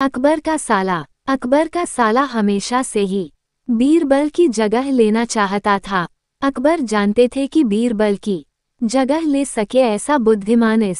अकबर का साला हमेशा से ही बीरबल की जगह लेना चाहता था। अकबर जानते थे कि बीरबल की जगह ले सके ऐसा बुद्धिमान इस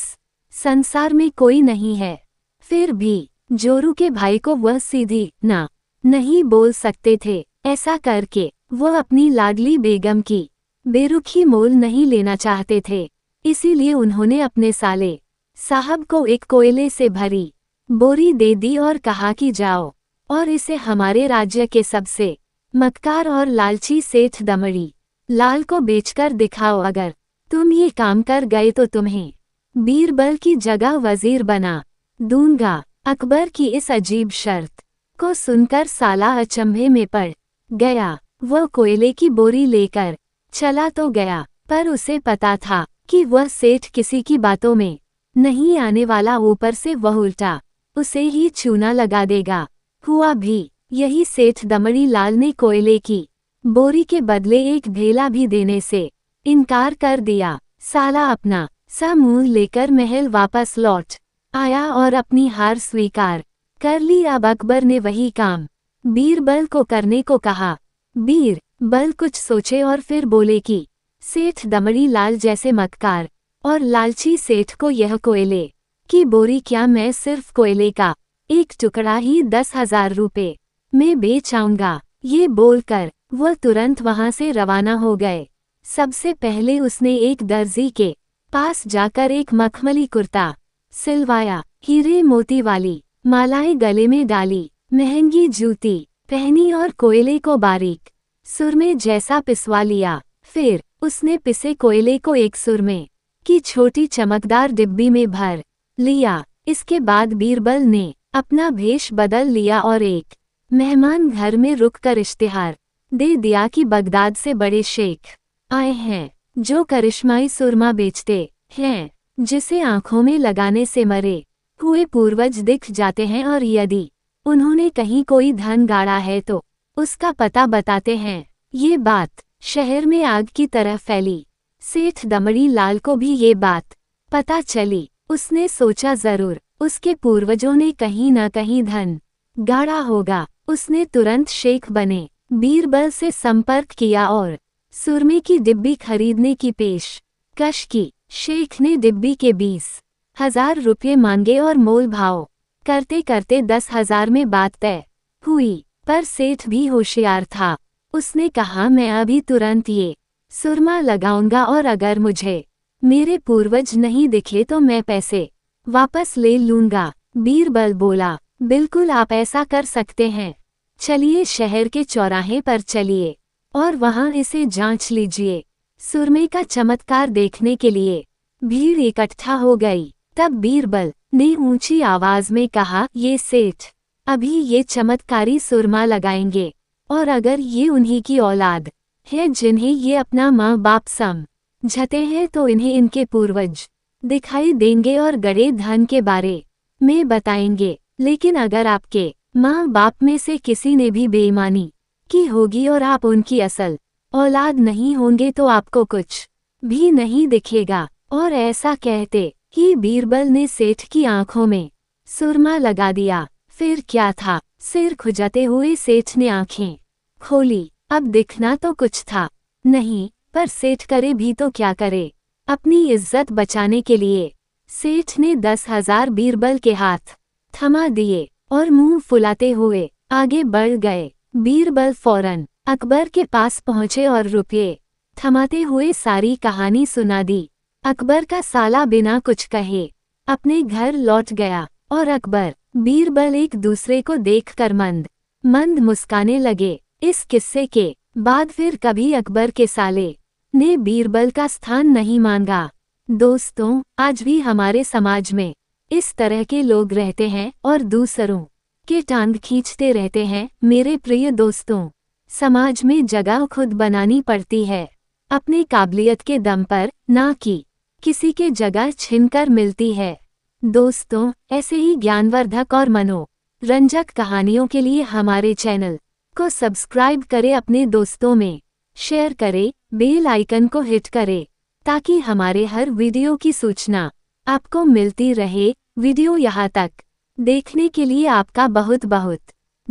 संसार में कोई नहीं है। फिर भी जोरू के भाई को वह सीधी ना नहीं बोल सकते थे। ऐसा करके वह अपनी लाडली बेगम की बेरुखी मोल नहीं लेना चाहते थे। इसीलिए उन्होंने अपने साले साहब को एक कोयले से भरी बोरी दे दी और कहा कि जाओ और इसे हमारे राज्य के सबसे मक्कार और लालची सेठ दमड़ी लाल को बेचकर दिखाओ। अगर तुम ये काम कर गए तो तुम्हें बीरबल की जगह वजीर बना दूंगा। अकबर की इस अजीब शर्त को सुनकर साला अचंभे में पड़ गया। वह कोयले की बोरी लेकर चला तो गया, पर उसे पता था कि वह सेठ किसी की बातों में नहीं आने वाला। ऊपर से वह उल्टा उसे ही चूना लगा देगा। हुआ भी यही। सेठ दमड़ी लाल ने कोयले की बोरी के बदले एक ढेला भी देने से इनकार कर दिया। साला अपना सा मुंह लेकर महल वापस लौट आया और अपनी हार स्वीकार कर ली। अब अकबर ने वही काम बीरबल को करने को कहा। बीरबल कुछ सोचे और फिर बोले कि सेठ दमड़ी लाल जैसे मक्कार और लालची सेठ को यह कोयले की बोरी क्या मैं सिर्फ कोयले का एक टुकड़ा ही 10,000 रुपये में बेच आऊंगा। ये बोलकर वह तुरंत वहां से रवाना हो गए। सबसे पहले उसने एक दर्जी के पास जाकर एक मखमली कुर्ता सिलवाया, हीरे मोती वाली मालाएं गले में डाली, महंगी जूती पहनी और कोयले को बारीक सुरमे जैसा पिसवा लिया। फिर उसने पिसे कोयले को एक सुरमे की छोटी चमकदार डिब्बी में भर लिया। इसके बाद बीरबल ने अपना भेष बदल लिया और एक मेहमान घर में रुककर इश्तिहार दे दिया कि बगदाद से बड़े शेख आए हैं जो करिश्माई सुरमा बेचते हैं, जिसे आंखों में लगाने से मरे हुए पूर्वज दिख जाते हैं और यदि उन्होंने कहीं कोई धन गाड़ा है तो उसका पता बताते हैं। ये बात शहर में आग की तरह फैली। सेठ दमड़ी लाल को भी ये बात पता चली। उसने सोचा जरूर उसके पूर्वजों ने कहीं न कहीं धन गाड़ा होगा। उसने तुरंत शेख बने बीरबल से संपर्क किया और सुरमे की डिब्बी खरीदने की पेशकश की। शेख ने डिब्बी के 20,000 रुपये मांगे और मोल भाव करते करते 10,000 में बात तय हुई। पर सेठ भी होशियार था। उसने कहा मैं अभी तुरंत ये सुरमा लगाऊंगा और अगर मुझे मेरे पूर्वज नहीं दिखे तो मैं पैसे वापस ले लूंगा। बीरबल बोला बिल्कुल आप ऐसा कर सकते हैं। चलिए शहर के चौराहे पर चलिए और वहां इसे जांच लीजिए। सुरमे का चमत्कार देखने के लिए भीड़ इकट्ठा हो गई। तब बीरबल ने ऊंची आवाज में कहा ये सेठ अभी ये चमत्कारी सुरमा लगाएंगे और अगर ये उन्हीं की औलाद है जिन्हें ये अपना माँ बाप समझते हैं तो इन्हें इनके पूर्वज दिखाई देंगे और गड़े धन के बारे में बताएंगे। लेकिन अगर आपके माँ बाप में से किसी ने भी बेईमानी की होगी और आप उनकी असल औलाद नहीं होंगे तो आपको कुछ भी नहीं दिखेगा। और ऐसा कहते ही बीरबल ने सेठ की आंखों में सुरमा लगा दिया। फिर क्या था, सिर खुजाते हुए सेठ ने आंखें खोली। अब दिखना तो कुछ था नहीं, पर सेठ करे भी तो क्या करे। अपनी इज्जत बचाने के लिए सेठ ने 10,000 बीरबल के हाथ थमा दिए और मुंह फुलाते हुए आगे बढ़ गए। बीरबल फौरन अकबर के पास पहुंचे और रुपये थमाते हुए सारी कहानी सुना दी। अकबर का साला बिना कुछ कहे अपने घर लौट गया और अकबर बीरबल एक दूसरे को देखकर मंद मंद मुस्काने लगे। इस किस्से के बाद फिर कभी अकबर के साले ने बीरबल का स्थान नहीं मांगा। दोस्तों, आज भी हमारे समाज में इस तरह के लोग रहते हैं और दूसरों के टांग खींचते रहते हैं। मेरे प्रिय दोस्तों, समाज में जगह खुद बनानी पड़ती है, अपनी काबिलियत के दम पर, ना कि किसी के जगह छीनकर मिलती है। दोस्तों, ऐसे ही ज्ञानवर्धक और मनोरंजक कहानियों के लिए हमारे चैनल को सब्सक्राइब करें, अपने दोस्तों में शेयर करें, बेल आइकन को हिट करें ताकि हमारे हर वीडियो की सूचना आपको मिलती रहे। वीडियो यहाँ तक देखने के लिए आपका बहुत बहुत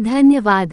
धन्यवाद।